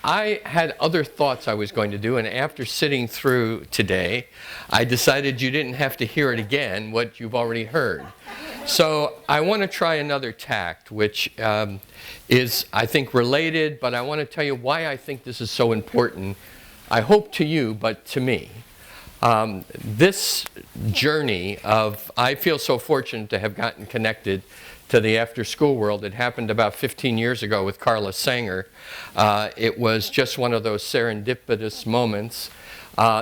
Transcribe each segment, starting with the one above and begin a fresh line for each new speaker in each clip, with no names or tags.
I had other thoughts I was going to do, and after sitting through today, I decided you didn't have to hear it again, what you've already heard. So I want to try another tact, which is, I think, related, but I want to tell you why I think this is so important, I hope to you, but to me. This journey of, I feel so fortunate to have gotten connected to the after-school world. It happened about 15 years ago with Carla Sanger. It was just one of those serendipitous moments.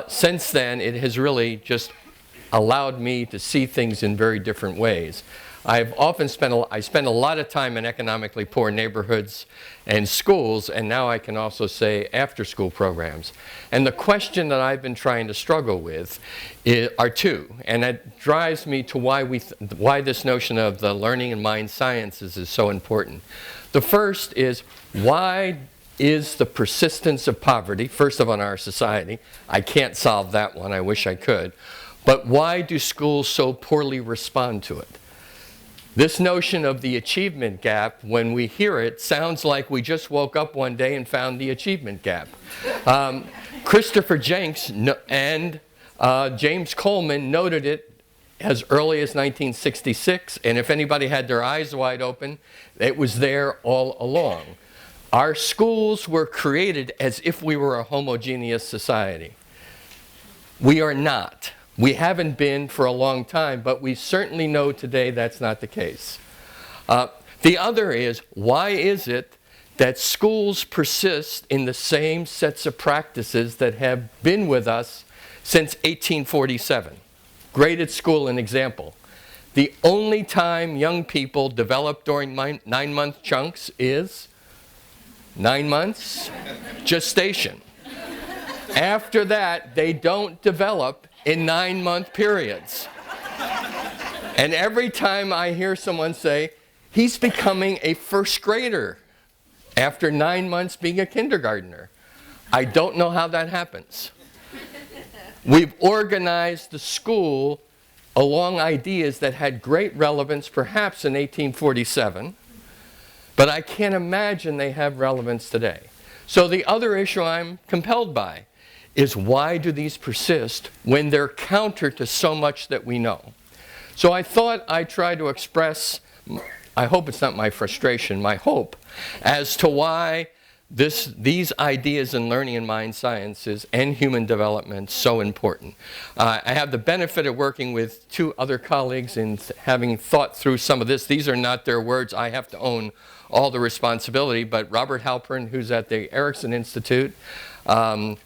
Since then, it has really just allowed me to see things in very different ways. I've often spent a lot of time in economically poor neighborhoods and schools, and now I can also say after-school programs. And the question that I've been trying to struggle with are two, and that drives me to why this notion of the learning and mind sciences is so important. The first is, why is the persistence of poverty, first of all in our society? I can't solve that one, I wish I could. But why do schools so poorly respond to it? This notion of the achievement gap, when we hear it, sounds like we just woke up one day and found the achievement gap. Christopher Jenks and James Coleman noted it as early as 1966, and if anybody had their eyes wide open, it was there all along. Our schools were created as if we were a homogeneous society. We are not. We haven't been for a long time, but we certainly know today that's not the case. The other is, why is it that schools persist in the same sets of practices that have been with us since 1847? Graded school, an example. The only time young people develop during 9-month chunks is 9 months gestation. After that, they don't develop in 9-month periods. And every time I hear someone say, he's becoming a first grader after 9 months being a kindergartner, I don't know how that happens. We've organized the school along ideas that had great relevance perhaps in 1847, but I can't imagine they have relevance today. So the other issue I'm compelled by is, why do these persist when they're counter to so much that we know? So I thought I'd try to express, I hope it's not my frustration, my hope, as to why these ideas in learning and mind sciences and human development so important. I have the benefit of working with two other colleagues in having thought through some of this. These are not their words. I have to own all the responsibility, but Robert Halpern, who's at the Erickson Institute,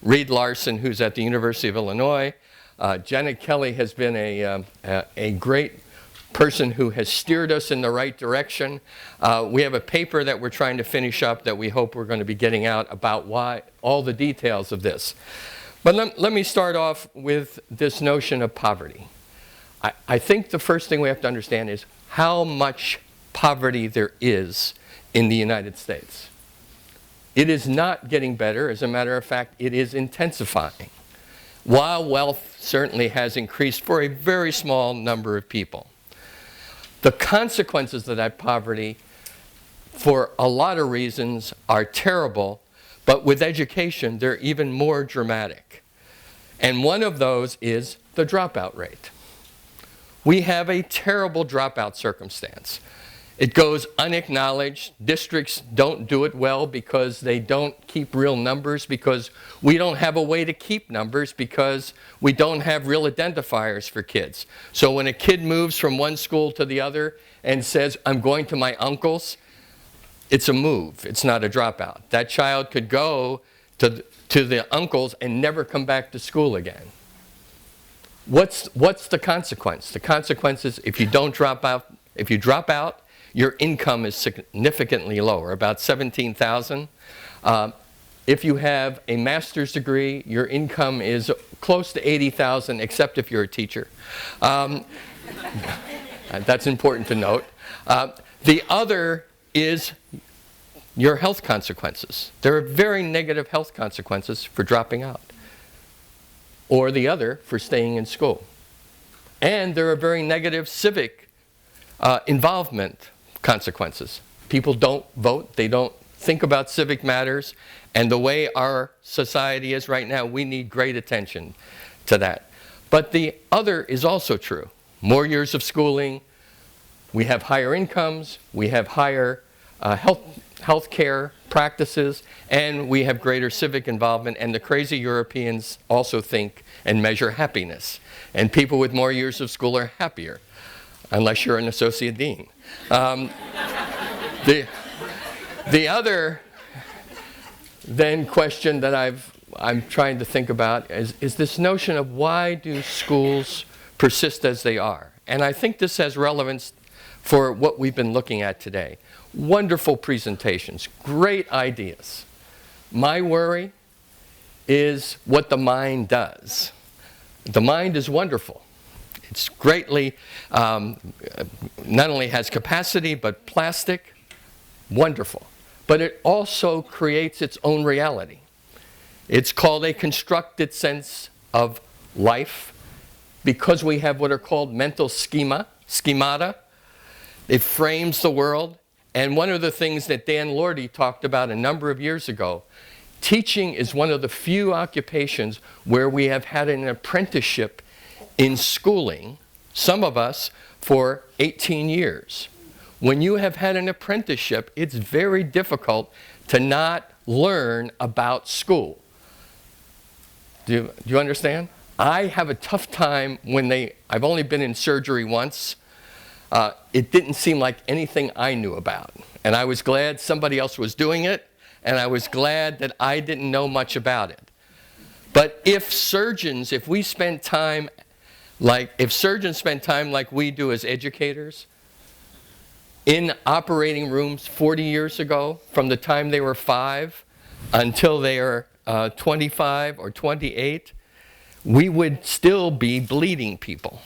Reed Larson, who's at the University of Illinois. Janet Kelly has been a great person who has steered us in the right direction. We have a paper that we're trying to finish up that we hope we're going to be getting out about why, all the details of this. But let me start off with this notion of poverty. I think the first thing we have to understand is how much poverty there is in the United States. It is not getting better. As a matter of fact, it is intensifying. While wealth certainly has increased for a very small number of people, the consequences of that poverty, for a lot of reasons, are terrible, but with education, they're even more dramatic. And one of those is the dropout rate. We have a terrible dropout circumstance. It goes unacknowledged. Districts don't do it well because they don't keep real numbers, because we don't have a way to keep numbers, because we don't have real identifiers for kids. So when a kid moves from one school to the other and says, I'm going to my uncle's, it's a move. It's not a dropout. That child could go to the uncle's and never come back to school again. What's the consequence? The consequence is, if you drop out, your income is significantly lower, about $17,000. If you have a master's degree, your income is close to $80,000, except if you're a teacher. That's important to note. The other is your health consequences. There are very negative health consequences for dropping out, or the other for staying in school. And there are very negative civic involvement consequences. People don't vote, they don't think about civic matters, and the way our society is right now, we need great attention to that. But the other is also true. More years of schooling, we have higher incomes, we have higher health care practices, and we have greater civic involvement, and the crazy Europeans also think and measure happiness. And people with more years of school are happier, unless you're an associate dean. The other then question that I'm trying to think about is this notion of why do schools persist as they are? And I think this has relevance for what we've been looking at today. Wonderful presentations, great ideas. My worry is what the mind does. The mind is wonderful. It's greatly, not only has capacity, but plastic, wonderful. But it also creates its own reality. It's called a constructed sense of life because we have what are called mental schemata. It frames the world. And one of the things that Dan Lordy talked about a number of years ago, teaching is one of the few occupations where we have had an apprenticeship in schooling, some of us for 18 years. When you have had an apprenticeship, it's very difficult to not learn about school. Do you understand? I have a tough time when I've only been in surgery once. It didn't seem like anything I knew about. And I was glad somebody else was doing it, and I was glad that I didn't know much about it. But if surgeons spend time like we do as educators, in operating rooms 40 years ago, from the time they were 5 until they are 25 or 28, we would still be bleeding people.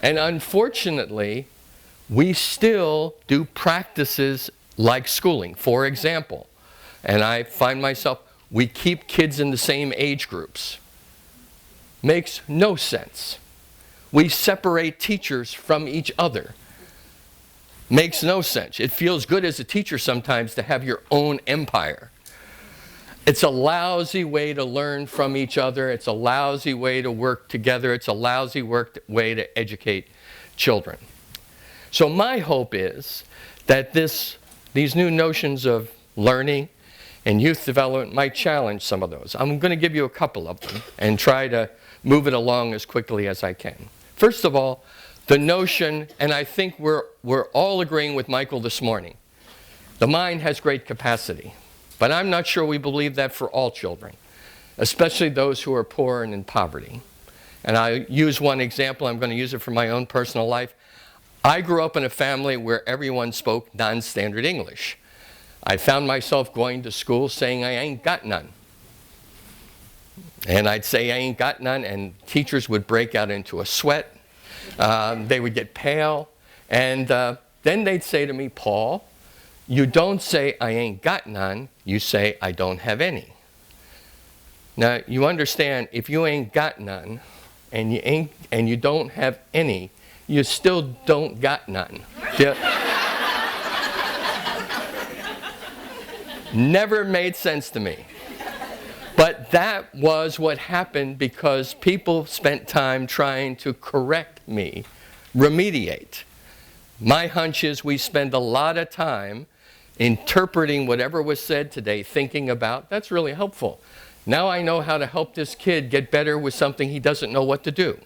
And unfortunately, we still do practices like schooling. For example, and I find myself, we keep kids in the same age groups. Makes no sense. We separate teachers from each other. Makes no sense. It feels good as a teacher sometimes to have your own empire. It's a lousy way to learn from each other. It's a lousy way to work together. It's a lousy way to educate children. So my hope is that these new notions of learning and youth development might challenge some of those. I'm going to give you a couple of them and try to move it along as quickly as I can. First of all, the notion, and I think we're all agreeing with Michael this morning, the mind has great capacity. But I'm not sure we believe that for all children, especially those who are poor and in poverty. And I use one example. I'm going to use it for my own personal life. I grew up in a family where everyone spoke non-standard English. I found myself going to school saying I ain't got none. And I'd say I ain't got none, and teachers would break out into a sweat. They would get pale. And then they'd say to me, Paul, you don't say I ain't got none, you say I don't have any. Now, you understand, if you ain't got none and you don't have any, you still don't got none. Never made sense to me. But that was what happened because people spent time trying to correct me, remediate. My hunch is we spend a lot of time interpreting whatever was said today, thinking about, that's really helpful. Now I know how to help this kid get better with something he doesn't know what to do.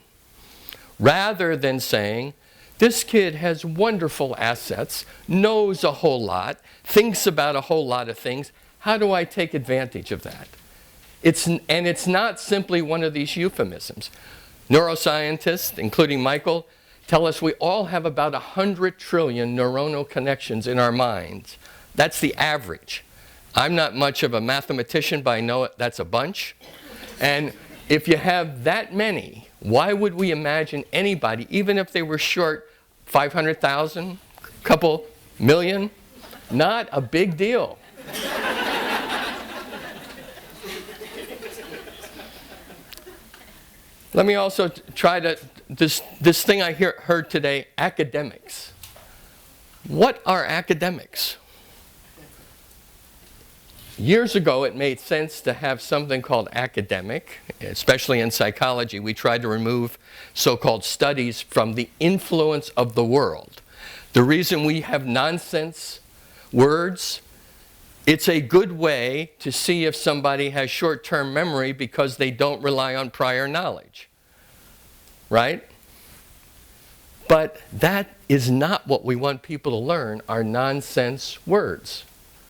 Rather than saying, this kid has wonderful assets, knows a whole lot, thinks about a whole lot of things. How do I take advantage of that? It's not simply one of these euphemisms. Neuroscientists, including Michael, tell us we all have about 100 trillion neuronal connections in our minds. That's the average. I'm not much of a mathematician, but I know that's a bunch. And if you have that many, why would we imagine anybody, even if they were short 500,000, couple million, not a big deal. Let me also try to, this thing I heard today, academics. What are academics? Years ago, it made sense to have something called academic, especially in psychology. We tried to remove so-called studies from the influence of the world. The reason we have nonsense words, it's a good way to see if somebody has short-term memory because they don't rely on prior knowledge, right? But that is not what we want people to learn, are nonsense words.